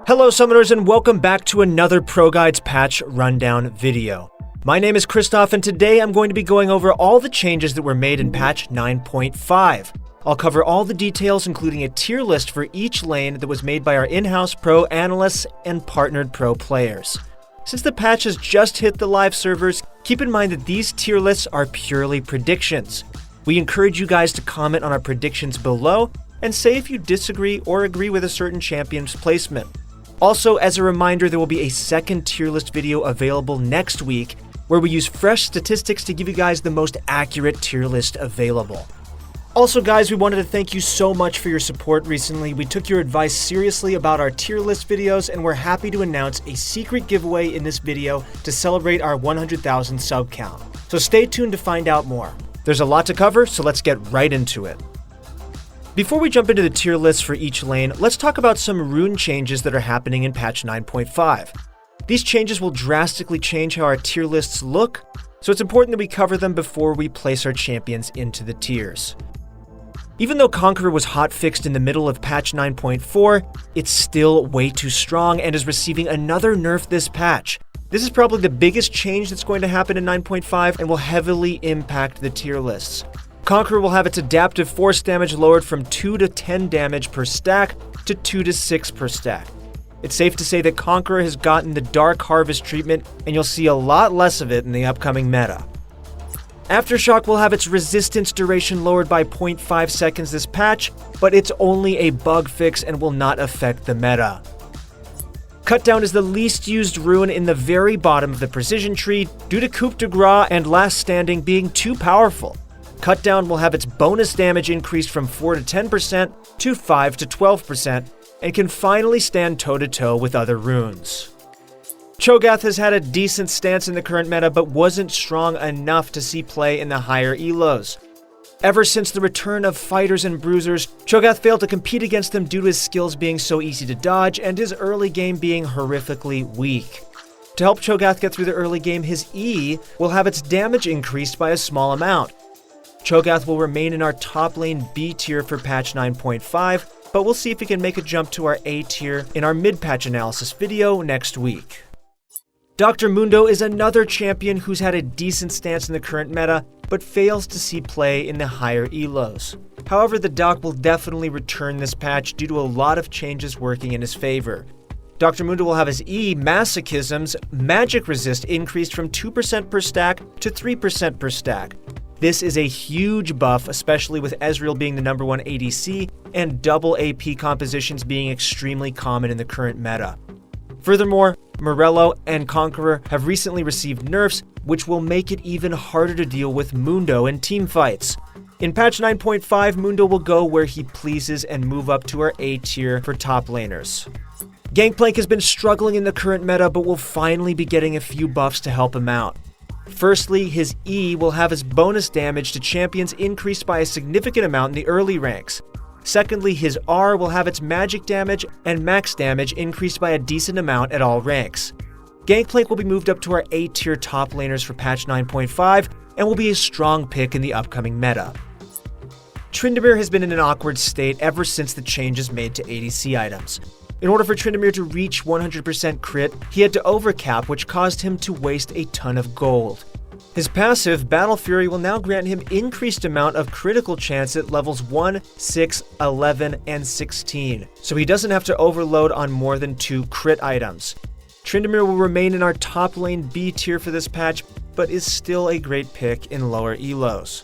Hello Summoners and welcome back to another ProGuides patch rundown video. My name is Christoph and today I'm going to be going over all the changes that were made in patch 9.5. I'll cover all the details including a tier list for each lane that was made by our in-house pro analysts and partnered pro players. Since the patch has just hit the live servers, keep in mind that these tier lists are purely predictions. We encourage you guys to comment on our predictions below and say if you disagree or agree with a certain champion's placement. Also, as a reminder, there will be a second tier list video available next week where we use fresh statistics to give you guys the most accurate tier list available. Also guys, we wanted to thank you so much for your support recently. We took your advice seriously about our tier list videos and we're happy to announce a secret giveaway in this video to celebrate our 100,000 sub count. So stay tuned to find out more. There's a lot to cover, so let's get right into it. Before we jump into the tier lists for each lane, let's talk about some rune changes that are happening in patch 9.5. These changes will drastically change how our tier lists look, so it's important that we cover them before we place our champions into the tiers. Even though Conqueror was hotfixed in the middle of patch 9.4, it's still way too strong and is receiving another nerf this patch. This is probably the biggest change that's going to happen in 9.5 and will heavily impact the tier lists. Conqueror will have its adaptive force damage lowered from 2 to 10 damage per stack to 2 to 6 per stack. It's safe to say that Conqueror has gotten the Dark Harvest treatment and you'll see a lot less of it in the upcoming meta. Aftershock will have its resistance duration lowered by 0.5 seconds this patch, but it's only a bug fix and will not affect the meta. Cutdown is the least used rune in the very bottom of the precision tree due to Coup de Grace and Last Standing being too powerful. Cutdown will have its bonus damage increased from 4 to 10% to 5 to 12% and can finally stand toe-to-toe with other runes. Chogath has had a decent stance in the current meta but wasn't strong enough to see play in the higher elos. Ever since the return of fighters and bruisers, Chogath failed to compete against them due to his skills being so easy to dodge and his early game being horrifically weak. To help Chogath get through the early game, his E will have its damage increased by a small amount. Chogath will remain in our top lane B tier for patch 9.5, but we'll see if we can make a jump to our A tier in our mid-patch analysis video next week. Dr. Mundo is another champion who's had a decent stance in the current meta, but fails to see play in the higher elos. However, the doc will definitely return this patch due to a lot of changes working in his favor. Dr. Mundo will have his E, Masochism's magic resist increased from 2% per stack to 3% per stack. This is a huge buff, especially with Ezreal being the #1 ADC and double AP compositions being extremely common in the current meta. Furthermore, Morello and Conqueror have recently received nerfs, which will make it even harder to deal with Mundo in teamfights. In patch 9.5, Mundo will go where he pleases and move up to our A tier for top laners. Gangplank has been struggling in the current meta, but will finally be getting a few buffs to help him out. Firstly, his E will have his bonus damage to champions increased by a significant amount in the early ranks. Secondly, his R will have its magic damage and max damage increased by a decent amount at all ranks. Gangplank will be moved up to our A tier top laners for patch 9.5 and will be a strong pick in the upcoming meta. Tryndamere has been in an awkward state ever since the changes made to ADC items. In order for Tryndamere to reach 100% crit, he had to overcap, which caused him to waste a ton of gold. His passive, Battle Fury, will now grant him increased amount of critical chance at levels 1, 6, 11, and 16, so he doesn't have to overload on more than 2 crit items. Tryndamere will remain in our top lane B tier for this patch, but is still a great pick in lower elos.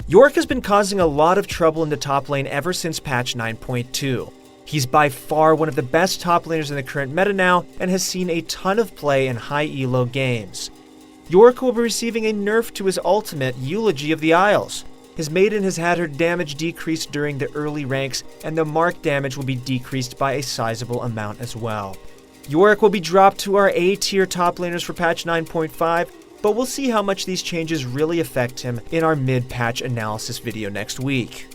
Yorick has been causing a lot of trouble in the top lane ever since patch 9.2. He's by far one of the best top laners in the current meta now and has seen a ton of play in high elo games. Yorick will be receiving a nerf to his ultimate, Eulogy of the Isles. His maiden has had her damage decreased during the early ranks, and the mark damage will be decreased by a sizable amount as well. Yorick will be dropped to our A tier top laners for patch 9.5, but we'll see how much these changes really affect him in our mid-patch analysis video next week.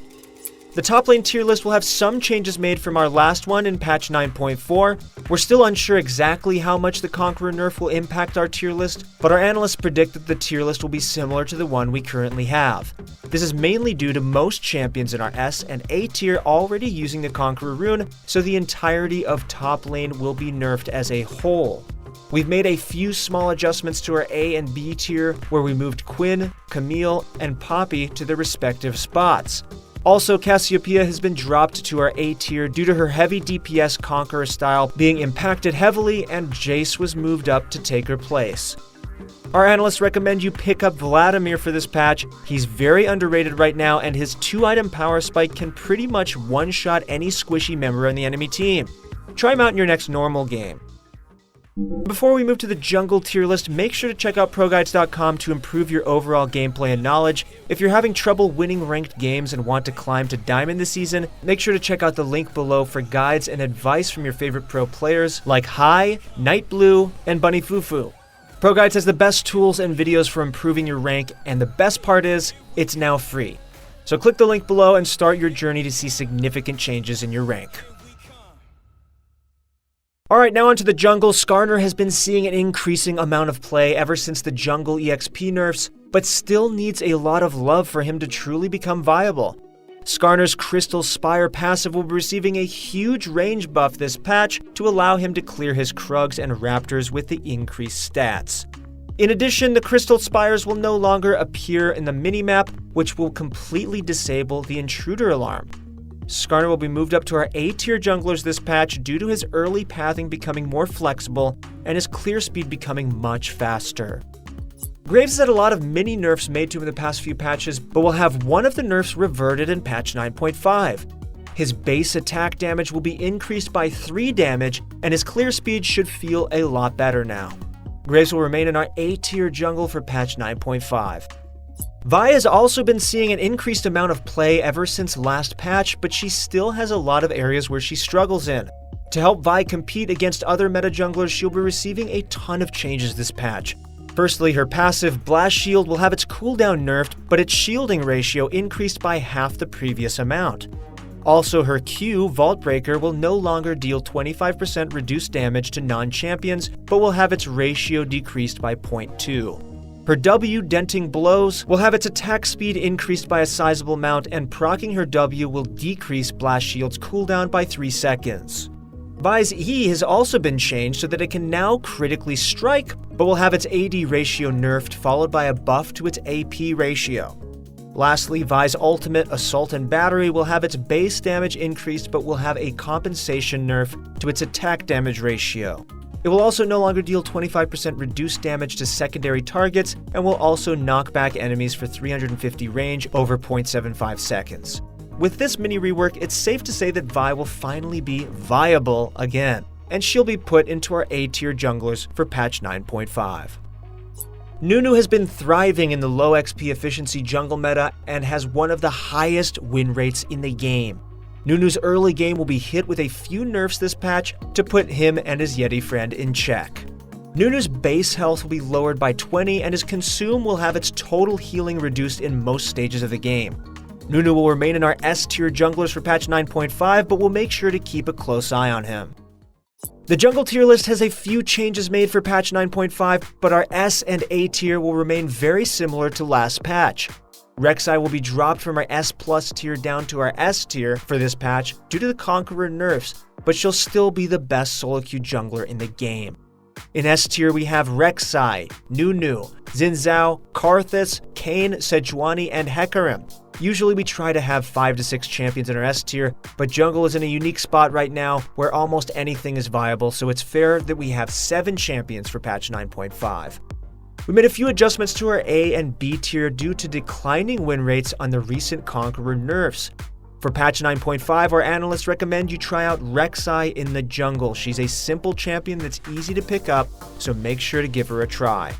The top lane tier list will have some changes made from our last one in patch 9.4. We're still unsure exactly how much the Conqueror nerf will impact our tier list, but our analysts predict that the tier list will be similar to the one we currently have. This is mainly due to most champions in our S and A tier already using the Conqueror rune, so the entirety of top lane will be nerfed as a whole. We've made a few small adjustments to our A and B tier, where we moved Quinn, Camille, and Poppy to their respective spots. Also, Cassiopeia has been dropped to our A tier due to her heavy DPS Conqueror style being impacted heavily, and Jace was moved up to take her place. Our analysts recommend you pick up Vladimir for this patch. He's very underrated right now, and his 2-item power spike can pretty much one-shot any squishy member on the enemy team. Try him out in your next normal game. Before we move to the jungle tier list, make sure to check out ProGuides.com to improve your overall gameplay and knowledge. If you're having trouble winning ranked games and want to climb to Diamond this season, make sure to check out the link below for guides and advice from your favorite pro players like Hai, Night Blue, and Bunny Fufu. ProGuides has the best tools and videos for improving your rank, and the best part is, it's now free. So click the link below and start your journey to see significant changes in your rank. Alright, now onto the jungle. Skarner has been seeing an increasing amount of play ever since the jungle EXP nerfs, but still needs a lot of love for him to truly become viable. Skarner's Crystal Spire passive will be receiving a huge range buff this patch to allow him to clear his Krugs and Raptors with the increased stats. In addition, the Crystal Spires will no longer appear in the minimap, which will completely disable the intruder alarm. Skarner will be moved up to our A-tier junglers this patch due to his early pathing becoming more flexible and his clear speed becoming much faster. Graves has had a lot of mini nerfs made to him in the past few patches, but will have one of the nerfs reverted in patch 9.5. His base attack damage will be increased by 3 damage, and his clear speed should feel a lot better now. Graves will remain in our A-tier jungle for patch 9.5. Vi has also been seeing an increased amount of play ever since last patch, but she still has a lot of areas where she struggles in. To help Vi compete against other meta junglers, she'll be receiving a ton of changes this patch. Firstly, her passive Blast Shield will have its cooldown nerfed, but its shielding ratio increased by half the previous amount. Also, her Q, Vault Breaker, will no longer deal 25% reduced damage to non-champions, but will have its ratio decreased by 0.2. Her W, Denting Blows, will have its attack speed increased by a sizable amount, and proccing her W will decrease Blast Shield's cooldown by 3 seconds. Vi's E has also been changed so that it can now critically strike, but will have its AD ratio nerfed, followed by a buff to its AP ratio. Lastly, Vi's ultimate, Assault and Battery, will have its base damage increased, but will have a compensation nerf to its attack damage ratio. It will also no longer deal 25% reduced damage to secondary targets, and will also knock back enemies for 350 range over 0.75 seconds. With this mini rework, it's safe to say that Vi will finally be viable again, and she'll be put into our A-tier junglers for patch 9.5. Nunu has been thriving in the low XP efficiency jungle meta and has one of the highest win rates in the game. Nunu's early game will be hit with a few nerfs this patch to put him and his Yeti friend in check. Nunu's base health will be lowered by 20, and his consume will have its total healing reduced in most stages of the game. Nunu will remain in our S-tier junglers for patch 9.5, but we'll make sure to keep a close eye on him. The jungle tier list has a few changes made for patch 9.5, but our S and A tier will remain very similar to last patch. Rek'Sai will be dropped from our S+ tier down to our S tier for this patch due to the Conqueror nerfs, but she'll still be the best solo queue jungler in the game. In S tier we have Rek'Sai, Nunu, Xin Zhao, Karthus, Kayn, Sejuani, and Hecarim. Usually we try to have 5 to 6 champions in our S tier, but jungle is in a unique spot right now where almost anything is viable, so it's fair that we have 7 champions for patch 9.5. We made a few adjustments to our A and B tier due to declining win rates on the recent Conqueror nerfs. For patch 9.5, our analysts recommend you try out Rek'Sai in the jungle. She's a simple champion that's easy to pick up, so make sure to give her a try.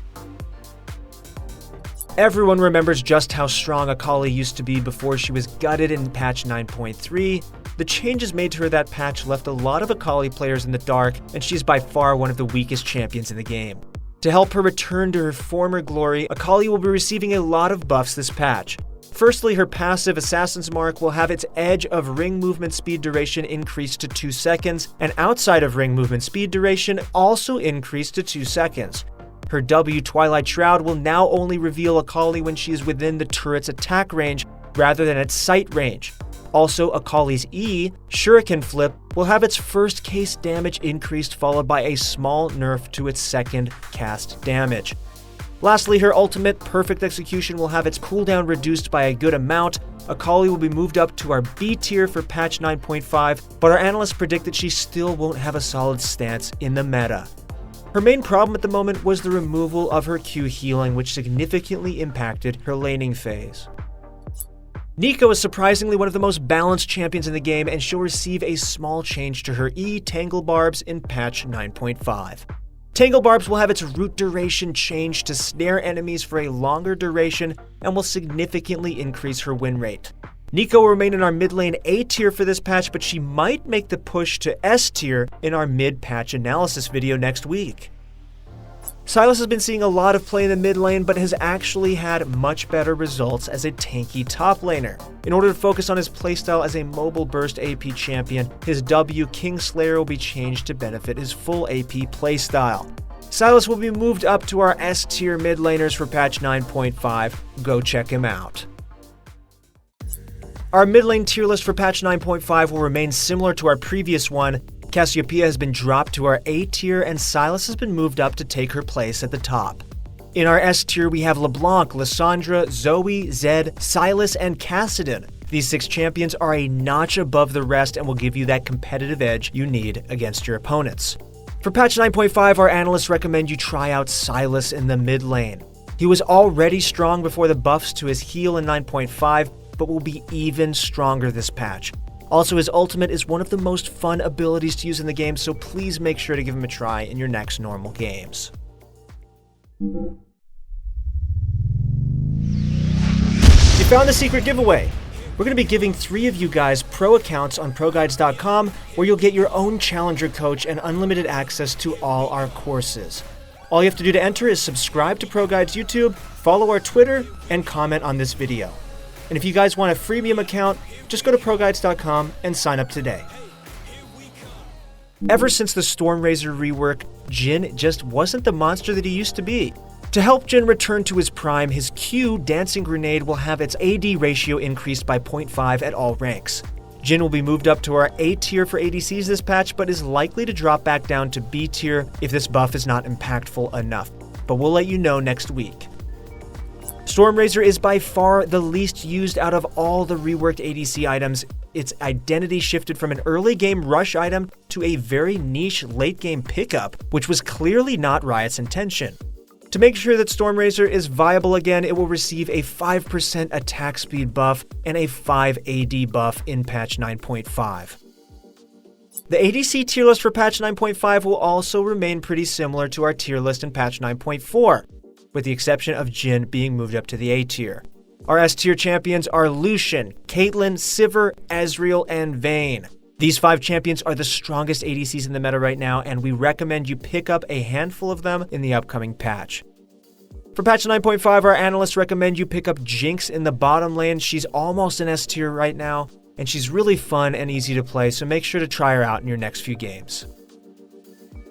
Everyone remembers just how strong Akali used to be before she was gutted in patch 9.3. The changes made to her that patch left a lot of Akali players in the dark, and she's by far one of the weakest champions in the game. To help her return to her former glory, Akali will be receiving a lot of buffs this patch. Firstly, her passive Assassin's Mark will have its edge of ring movement speed duration increased to 2 seconds, and outside of ring movement speed duration also increased to 2 seconds. Her W, Twilight Shroud, will now only reveal Akali when she is within the turret's attack range rather than its sight range. Also, Akali's E, Shuriken Flip, will have its first case damage increased, followed by a small nerf to its second cast damage. Lastly, her ultimate, Perfect Execution, will have its cooldown reduced by a good amount. Akali will be moved up to our B tier for patch 9.5, but our analysts predict that she still won't have a solid stance in the meta. Her main problem at the moment was the removal of her Q healing, which significantly impacted her laning phase. Nico is surprisingly one of the most balanced champions in the game, and she'll receive a small change to her E, Tangle Barbs, in patch 9.5. Tangle Barbs will have its root duration changed to snare enemies for a longer duration and will significantly increase her win rate. Nico will remain in our mid lane A tier for this patch, but she might make the push to S tier in our mid-patch analysis video next week. Sylas has been seeing a lot of play in the mid lane, but has actually had much better results as a tanky top laner. In order to focus on his playstyle as a mobile burst AP champion, his W, Kingslayer, will be changed to benefit his full AP playstyle. Sylas will be moved up to our S tier mid laners for patch 9.5. Go check him out. Our mid lane tier list for patch 9.5 will remain similar to our previous one. Cassiopeia has been dropped to our A tier, and Sylas has been moved up to take her place at the top. In our S tier, we have LeBlanc, Lissandra, Zoe, Zed, Sylas, and Kassadin. These 6 champions are a notch above the rest and will give you that competitive edge you need against your opponents. For patch 9.5, our analysts recommend you try out Sylas in the mid lane. He was already strong before the buffs to his heal in 9.5, but will be even stronger this patch. Also, his ultimate is one of the most fun abilities to use in the game, so please make sure to give him a try in your next normal games. You found the secret giveaway! We're going to be giving 3 of you guys pro accounts on ProGuides.com, where you'll get your own Challenger coach and unlimited access to all our courses. All you have to do to enter is subscribe to ProGuides YouTube, follow our Twitter, and comment on this video. And if you guys want a freemium account, just go to ProGuides.com and sign up today. Ever since the Stormrazor rework, Jhin just wasn't the monster that he used to be. To help Jhin return to his prime, his Q, Dancing Grenade, will have its AD ratio increased by 0.5 at all ranks. Jhin will be moved up to our A tier for ADCs this patch, but is likely to drop back down to B tier if this buff is not impactful enough. But we'll let you know next week. Stormrazor is by far the least used out of all the reworked ADC items. Its identity shifted from an early game rush item to a very niche late game pickup, which was clearly not Riot's intention. To make sure that Stormrazor is viable again, it will receive a 5% attack speed buff and a 5 AD buff in patch 9.5. The ADC tier list for patch 9.5 will also remain pretty similar to our tier list in patch 9.4. with the exception of Jhin being moved up to the A tier. Our S tier champions are Lucian, Caitlyn, Sivir, Ezreal, and Vayne. These 5 champions are the strongest ADCs in the meta right now, and we recommend you pick up a handful of them in the upcoming patch. For patch 9.5, our analysts recommend you pick up Jinx in the bottom lane. She's almost an S tier right now, and she's really fun and easy to play, so make sure to try her out in your next few games.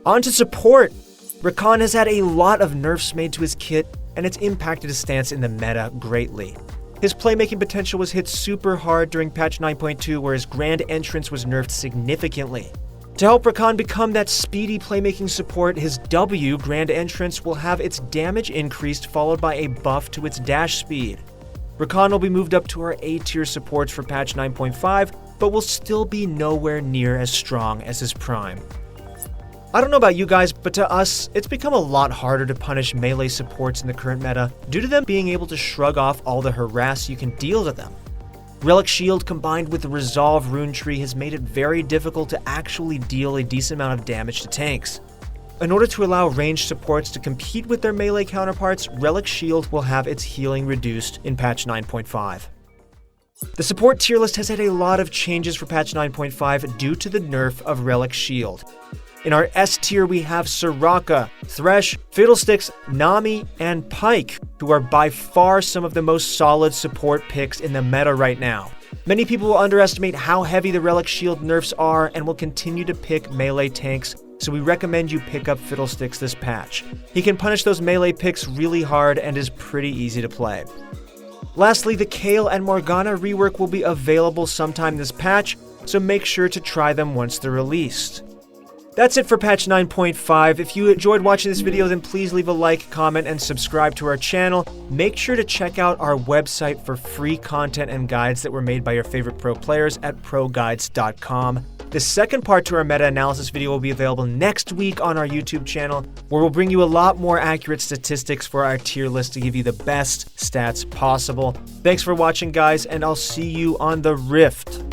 On to support! Rakan has had a lot of nerfs made to his kit, and it's impacted his stance in the meta greatly. His playmaking potential was hit super hard during patch 9.2, where his Grand Entrance was nerfed significantly. To help Rakan become that speedy playmaking support, his W, Grand Entrance, will have its damage increased, followed by a buff to its dash speed. Rakan will be moved up to our A tier supports for patch 9.5, but will still be nowhere near as strong as his prime. I don't know about you guys, but to us, it's become a lot harder to punish melee supports in the current meta due to them being able to shrug off all the harass you can deal to them. Relic Shield combined with the Resolve Rune Tree has made it very difficult to actually deal a decent amount of damage to tanks. In order to allow ranged supports to compete with their melee counterparts, Relic Shield will have its healing reduced in patch 9.5. The support tier list has had a lot of changes for patch 9.5 due to the nerf of Relic Shield. In our S tier, we have Soraka, Thresh, Fiddlesticks, Nami, and Pyke, who are by far some of the most solid support picks in the meta right now. Many people will underestimate how heavy the Relic Shield nerfs are and will continue to pick melee tanks, so we recommend you pick up Fiddlesticks this patch. He can punish those melee picks really hard and is pretty easy to play. Lastly, the Kayle and Morgana rework will be available sometime this patch, so make sure to try them once they're released. That's it for patch 9.5. If you enjoyed watching this video, then please leave a like, comment, and subscribe to our channel. Make sure to check out our website for free content and guides that were made by your favorite pro players at ProGuides.com. The second part to our meta-analysis video will be available next week on our YouTube channel, where we'll bring you a lot more accurate statistics for our tier list to give you the best stats possible. Thanks for watching, guys, and I'll see you on the Rift.